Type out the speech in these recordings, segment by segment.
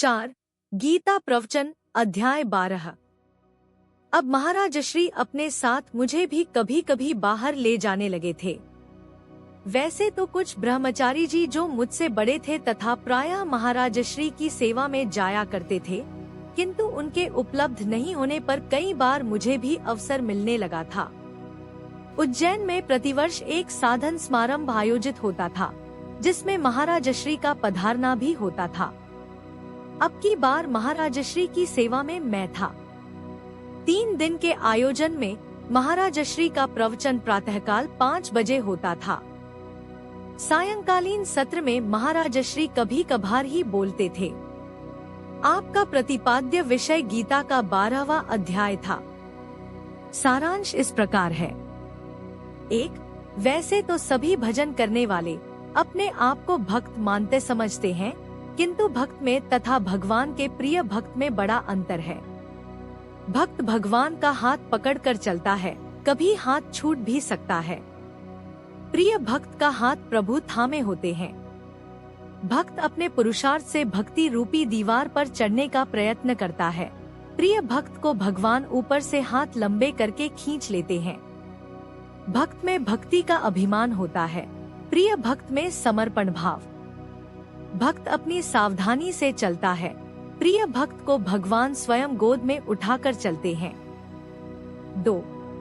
4. गीता प्रवचन अध्याय 12। अब महाराज श्री अपने साथ मुझे भी कभी कभी बाहर ले जाने लगे थे। वैसे तो कुछ ब्रह्मचारी जी जो मुझसे बड़े थे तथा प्रायः महाराज श्री की सेवा में जाया करते थे, किंतु उनके उपलब्ध नहीं होने पर कई बार मुझे भी अवसर मिलने लगा था। उज्जैन में प्रतिवर्ष एक साधन समारंभ आयोजित होता था, जिसमें महाराज श्री का पधारना भी होता था। अब की बार महाराज श्री की सेवा में मैं था। 3 दिन के आयोजन में महाराज श्री का प्रवचन प्रातःकाल 5 बजे होता था। सायंकालीन सत्र में महाराज श्री कभी कभार ही बोलते थे। आपका प्रतिपाद्य विषय गीता का 12वां अध्याय था। सारांश इस प्रकार है। 1. वैसे तो सभी भजन करने वाले अपने आप को भक्त मानते समझते हैं, किंतु भक्त में तथा भगवान के प्रिय भक्त में बड़ा अंतर है। भक्त भगवान का हाथ पकड़कर चलता है, कभी हाथ छूट भी सकता है। प्रिय भक्त का हाथ प्रभु थामे होते हैं। भक्त अपने पुरुषार्थ से भक्ति रूपी दीवार पर चढ़ने का प्रयत्न करता है। प्रिय भक्त को भगवान ऊपर से हाथ लंबे करके खींच लेते हैं। भक्त में भक्ति का अभिमान होता है, प्रिय भक्त में समर्पण भाव। भक्त अपनी सावधानी से चलता है, प्रिय भक्त को भगवान स्वयं गोद में उठाकर चलते हैं। 2.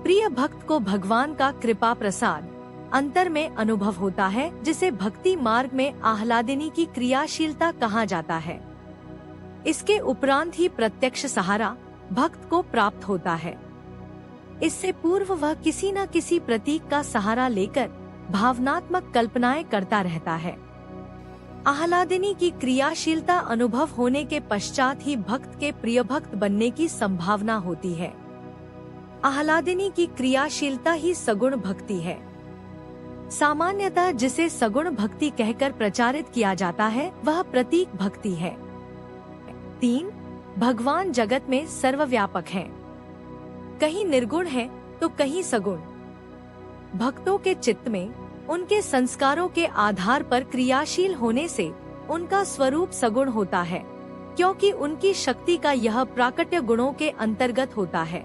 प्रिय भक्त को भगवान का कृपा प्रसाद अंतर में अनुभव होता है, जिसे भक्ति मार्ग में आह्लादिनी की क्रियाशीलता कहा जाता है। इसके उपरांत ही प्रत्यक्ष सहारा भक्त को प्राप्त होता है। इससे पूर्व वह किसी न किसी प्रतीक का सहारा लेकर भावनात्मक कल्पनाएं करता रहता है। आह्लादिनी की क्रियाशीलता अनुभव होने के पश्चात ही भक्त के प्रिय भक्त बनने की संभावना होती है। आह्लादिनी की क्रियाशीलता ही सगुण भक्ति है। सामान्यतः जिसे सगुण भक्ति कहकर प्रचारित किया जाता है, वह प्रतीक भक्ति है। 3. भगवान जगत में सर्वव्यापक हैं। कहीं निर्गुण है तो कहीं सगुण। भक्तों के चित्त में उनके संस्कारों के आधार पर क्रियाशील होने से उनका स्वरूप सगुण होता है, क्योंकि उनकी शक्ति का यह प्राकट्य गुणों के अंतर्गत होता है।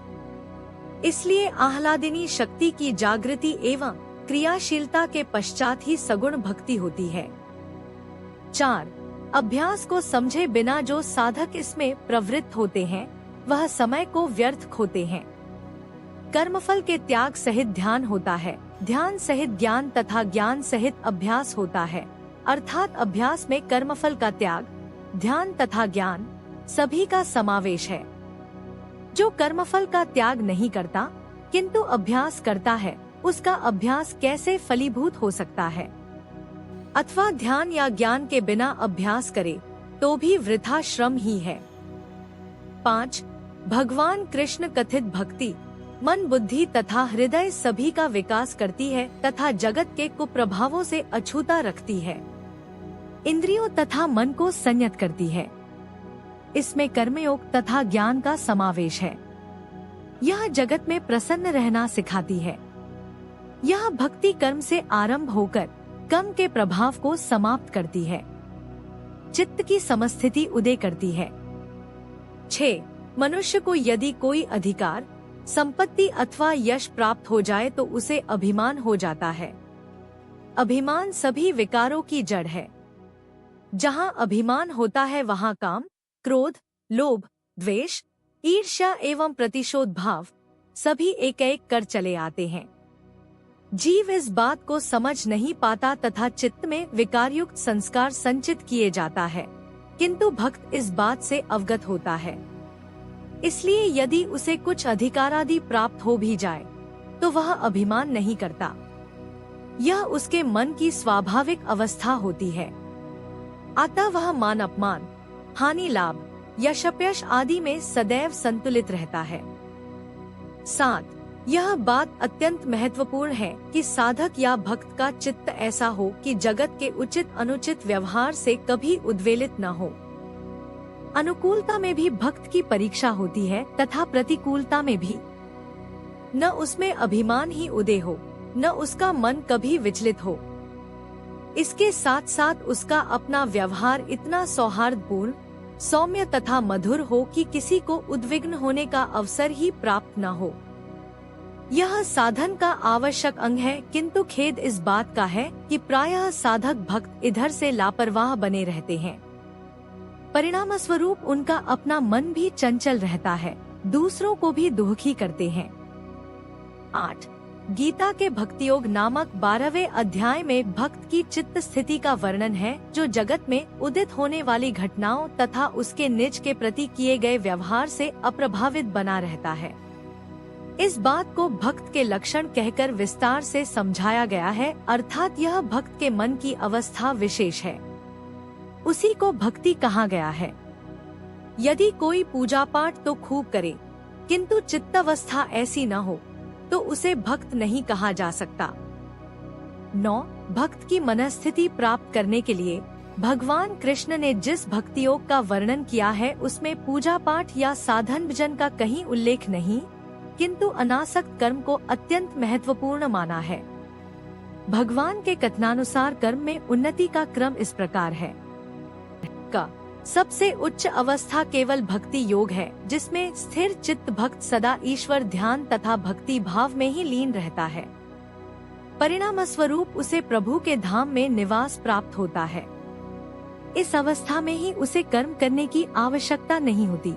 इसलिए आह्लादिनी शक्ति की जागृति एवं क्रियाशीलता के पश्चात ही सगुण भक्ति होती है। 4. अभ्यास को समझे बिना जो साधक इसमें प्रवृत्त होते हैं, वह समय को व्यर्थ खोते हैं। कर्मफल के त्याग सहित ध्यान होता है, ध्यान सहित ज्ञान तथा ज्ञान सहित अभ्यास होता है। अर्थात अभ्यास में कर्मफल का त्याग, ध्यान तथा ज्ञान सभी का समावेश है। जो कर्मफल का त्याग नहीं करता किंतु अभ्यास करता है, उसका अभ्यास कैसे फलीभूत हो सकता है? अथवा ध्यान या ज्ञान के बिना अभ्यास करे तो भी वृथा श्रम ही है। 5. भगवान कृष्ण कथित भक्ति मन, बुद्धि तथा हृदय सभी का विकास करती है तथा जगत के कुप्रभावों से अछूता रखती है। इंद्रियों तथा मन को संयत करती है। इसमें कर्मयोग तथा ज्ञान का समावेश है। यह जगत में प्रसन्न रहना सिखाती है। यह भक्ति कर्म से आरंभ होकर कर्म के प्रभाव को समाप्त करती है। चित्त की समस्थिति उदय करती है। 6. मनुष्य को यदि कोई अधिकार, संपत्ति अथवा यश प्राप्त हो जाए तो उसे अभिमान हो जाता है। अभिमान सभी विकारों की जड़ है। जहाँ अभिमान होता है वहाँ काम, क्रोध, लोभ, द्वेष, ईर्ष्या एवं प्रतिशोध भाव सभी एक एक कर चले आते हैं। जीव इस बात को समझ नहीं पाता तथा चित्त में विकारयुक्त संस्कार संचित किए जाता है, किंतु भक्त इस बात से अवगत होता है। इसलिए यदि उसे कुछ अधिकारादि प्राप्त हो भी जाए तो वह अभिमान नहीं करता। यह उसके मन की स्वाभाविक अवस्था होती है। अतः वह मान अपमान, हानि लाभ, यशप्यश आदि में सदैव संतुलित रहता है। 7. यह बात अत्यंत महत्वपूर्ण है कि साधक या भक्त का चित्त ऐसा हो कि जगत के उचित अनुचित व्यवहार से कभी उद्वेलित न हो। अनुकूलता में भी भक्त की परीक्षा होती है तथा प्रतिकूलता में भी। न उसमें अभिमान ही उदय हो, न उसका मन कभी विचलित हो। इसके साथ साथ उसका अपना व्यवहार इतना सौहार्दपूर्ण, सौम्य तथा मधुर हो कि किसी को उद्विग्न होने का अवसर ही प्राप्त न हो। यह साधन का आवश्यक अंग है, किंतु खेद इस बात का है कि प्रायः साधक भक्त इधर से लापरवाह बने रहते हैं। परिणाम स्वरूप उनका अपना मन भी चंचल रहता है, दूसरों को भी दुखी करते हैं। 8. गीता के भक्ति योग नामक 12वें अध्याय में भक्त की चित्त स्थिति का वर्णन है, जो जगत में उदित होने वाली घटनाओं तथा उसके निज के प्रति किए गए व्यवहार से अप्रभावित बना रहता है। इस बात को भक्त के लक्षण कहकर विस्तार से समझाया गया है, अर्थात यह भक्त के मन की अवस्था विशेष है, उसी को भक्ति कहा गया है। यदि कोई पूजा पाठ तो खूब करे, किंतु चित्तावस्था ऐसी न हो, तो उसे भक्त नहीं कहा जा सकता। 9. भक्त की मनस्थिति प्राप्त करने के लिए भगवान कृष्ण ने जिस भक्ति योग का वर्णन किया है, उसमें पूजा पाठ या साधन भजन का कहीं उल्लेख नहीं, किंतु अनासक्त कर्म को अत्यंत महत्वपूर्ण माना है। भगवान के कथनानुसार कर्म में उन्नति का क्रम इस प्रकार है। का सबसे उच्च अवस्था केवल भक्ति योग है, जिसमें स्थिर चित्त भक्त सदा ईश्वर ध्यान तथा भक्ति भाव में ही लीन रहता है। परिणाम स्वरूप उसे प्रभु के धाम में निवास प्राप्त होता है। इस अवस्था में ही उसे कर्म करने की आवश्यकता नहीं होती।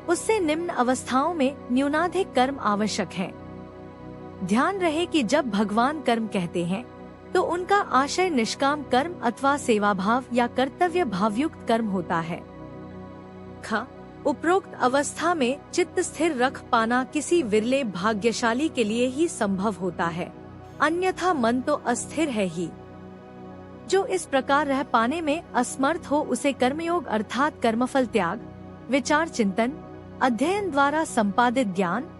उससे निम्न अवस्थाओं में न्यूनाधिक कर्म आवश्यक है। ध्यान रहे कि जब भगवान कर्म कहते हैं, तो उनका आशय निष्काम कर्म अथवा सेवाभाव या कर्तव्य भावयुक्त कर्म होता है। ख. उपरोक्त अवस्था में चित्त स्थिर रख पाना किसी विरले भाग्यशाली के लिए ही संभव होता है, अन्यथा मन तो अस्थिर है ही। जो इस प्रकार रह पाने में असमर्थ हो, उसे कर्मयोग अर्थात कर्मफल त्याग, विचार चिंतन, अध्ययन द्वारा संपादित ज्ञान,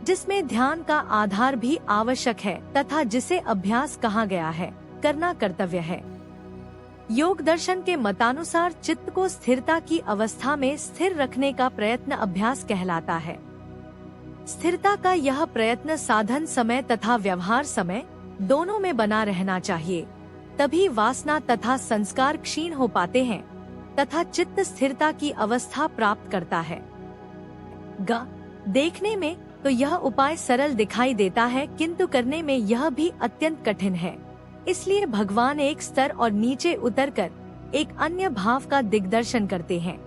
जिसमें ध्यान का आधार भी आवश्यक है तथा जिसे अभ्यास कहा गया है, करना कर्तव्य है। योग दर्शन के मतानुसार चित्त को स्थिरता की अवस्था में स्थिर रखने का प्रयत्न अभ्यास कहलाता है। स्थिरता का यह प्रयत्न साधन समय तथा व्यवहार समय दोनों में बना रहना चाहिए, तभी वासना तथा संस्कार क्षीण हो पाते हैं तथा चित्त स्थिरता की अवस्था प्राप्त करता है। ग. देखने में तो यह उपाय सरल दिखाई देता है, किंतु करने में यह भी अत्यंत कठिन है। इसलिए भगवान एक स्तर और नीचे उतरकर एक अन्य भाव का दिग्दर्शन करते हैं।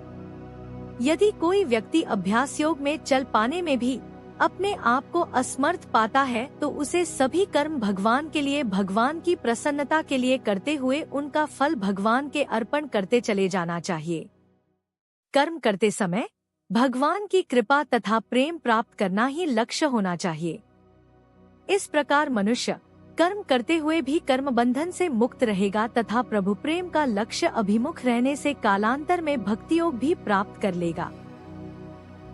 यदि कोई व्यक्ति अभ्यास योग में चल पाने में भी अपने आप को असमर्थ पाता है, तो उसे सभी कर्म भगवान के लिए, भगवान की प्रसन्नता के लिए करते हुए उनका फल भगवान के अर्पण करते चले जाना चाहिए। कर्म करते समय भगवान की कृपा तथा प्रेम प्राप्त करना ही लक्ष्य होना चाहिए। इस प्रकार मनुष्य कर्म करते हुए भी कर्म बंधन से मुक्त रहेगा तथा प्रभु प्रेम का लक्ष्य अभिमुख रहने से कालांतर में भक्ति योग भी प्राप्त कर लेगा।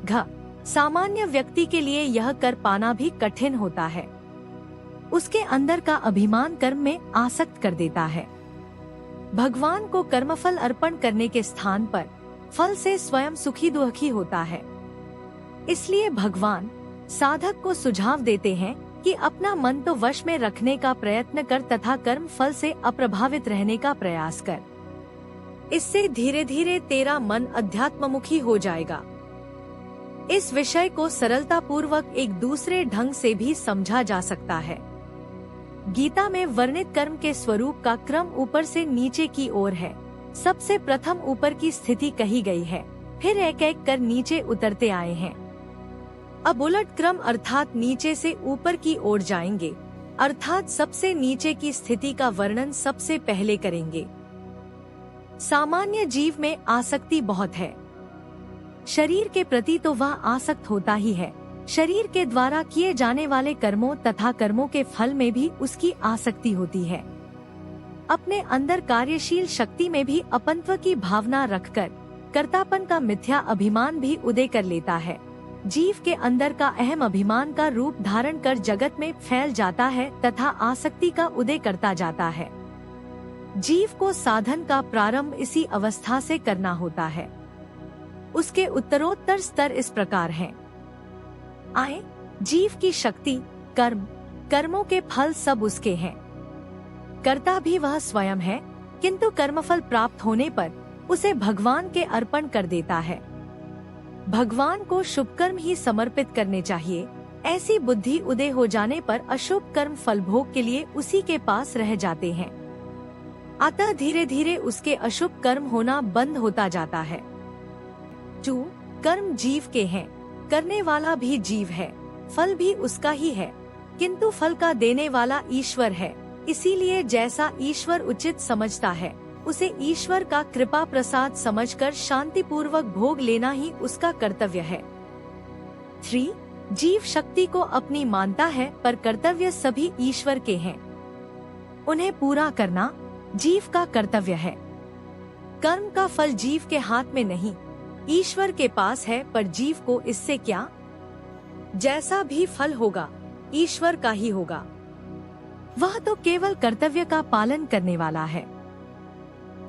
घ. सामान्य व्यक्ति के लिए यह कर पाना भी कठिन होता है। उसके अंदर का अभिमान कर्म में आसक्त कर देता है। भगवान को कर्मफल अर्पण करने के स्थान पर फल से स्वयं सुखी दुखी होता है। इसलिए भगवान साधक को सुझाव देते हैं कि अपना मन तो वश में रखने का प्रयत्न कर तथा कर्म फल से अप्रभावित रहने का प्रयास कर। इससे धीरे धीरे तेरा मन अध्यात्ममुखी हो जाएगा। इस विषय को सरलता पूर्वक एक दूसरे ढंग से भी समझा जा सकता है। गीता में वर्णित कर्म के स्वरूप का क्रम ऊपर से नीचे की ओर है। सबसे प्रथम ऊपर की स्थिति कही गई है, फिर एक एक कर नीचे उतरते आए हैं। अब उलट क्रम अर्थात नीचे से ऊपर की ओर जाएंगे, अर्थात सबसे नीचे की स्थिति का वर्णन सबसे पहले करेंगे। सामान्य जीव में आसक्ति बहुत है। शरीर के प्रति तो वह आसक्त होता ही है, शरीर के द्वारा किए जाने वाले कर्मों तथा कर्मों के फल में भी उसकी आसक्ति होती है। अपने अंदर कार्यशील शक्ति में भी अपनत्व की भावना रखकर कर्तापन का मिथ्या अभिमान भी उदय कर लेता है। जीव के अंदर का अहम अभिमान का रूप धारण कर जगत में फैल जाता है तथा आसक्ति का उदय करता जाता है। जीव को साधन का प्रारंभ इसी अवस्था से करना होता है। उसके उत्तरोत्तर स्तर इस प्रकार हैं। आए, जीव की शक्ति, कर्म, कर्मों के फल सब उसके हैं। कर्ता भी वह स्वयं है, किंतु कर्मफल प्राप्त होने पर उसे भगवान के अर्पण कर देता है। भगवान को शुभ कर्म ही समर्पित करने चाहिए। ऐसी बुद्धि उदय हो जाने पर अशुभ कर्म फल भोग के लिए उसी के पास रह जाते हैं। अतः धीरे धीरे उसके अशुभ कर्म होना बंद होता जाता है। 2. कर्म जीव के हैं, करने वाला भी जीव है, फल भी उसका ही है, किंतु फल का देने वाला ईश्वर है। इसीलिए जैसा ईश्वर उचित समझता है उसे ईश्वर का कृपा प्रसाद समझकर शांतिपूर्वक भोग लेना ही उसका कर्तव्य है। 3. जीव शक्ति को अपनी मानता है पर कर्तव्य सभी ईश्वर के हैं। उन्हें पूरा करना जीव का कर्तव्य है। कर्म का फल जीव के हाथ में नहीं, ईश्वर के पास है, पर जीव को इससे क्या? जैसा भी फल होगा ईश्वर का ही होगा। वह तो केवल कर्तव्य का पालन करने वाला है।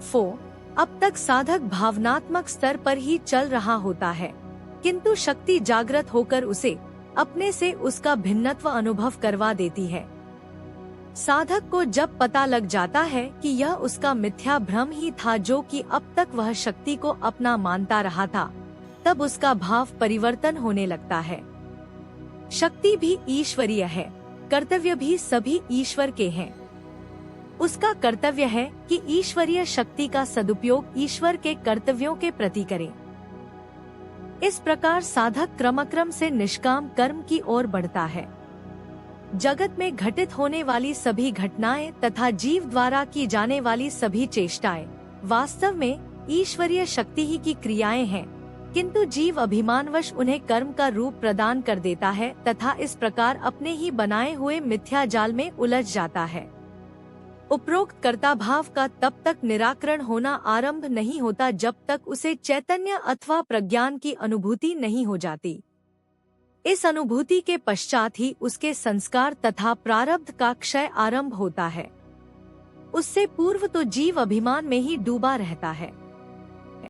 4. अब तक साधक भावनात्मक स्तर पर ही चल रहा होता है, किंतु शक्ति जागृत होकर उसे अपने से उसका भिन्नत्व अनुभव करवा देती है। साधक को जब पता लग जाता है कि यह उसका मिथ्या भ्रम ही था जो कि अब तक वह शक्ति को अपना मानता रहा था, तब उसका भाव परिवर्तन होने लगता है। शक्ति भी ईश्वरीय है, कर्तव्य भी सभी ईश्वर के हैं। उसका कर्तव्य है कि ईश्वरीय शक्ति का सदुपयोग ईश्वर के कर्तव्यों के प्रति करे। इस प्रकार साधक क्रमक्रम से निष्काम कर्म की ओर बढ़ता है। जगत में घटित होने वाली सभी घटनाएं तथा जीव द्वारा की जाने वाली सभी चेष्टाएं वास्तव में ईश्वरीय शक्ति ही की क्रियाएं हैं, किंतु जीव अभिमानवश उन्हें कर्म का रूप प्रदान कर देता है तथा इस प्रकार अपने ही बनाए हुए मिथ्या जाल में उलझ जाता है। उपरोक्त कर्ता भाव का तब तक निराकरण होना आरंभ नहीं होता जब तक उसे चैतन्य अथवा प्रज्ञान की अनुभूति नहीं हो जाती। इस अनुभूति के पश्चात ही उसके संस्कार तथा प्रारब्ध का क्षय आरंभ होता है। उससे पूर्व तो जीव अभिमान में ही डूबा रहता है।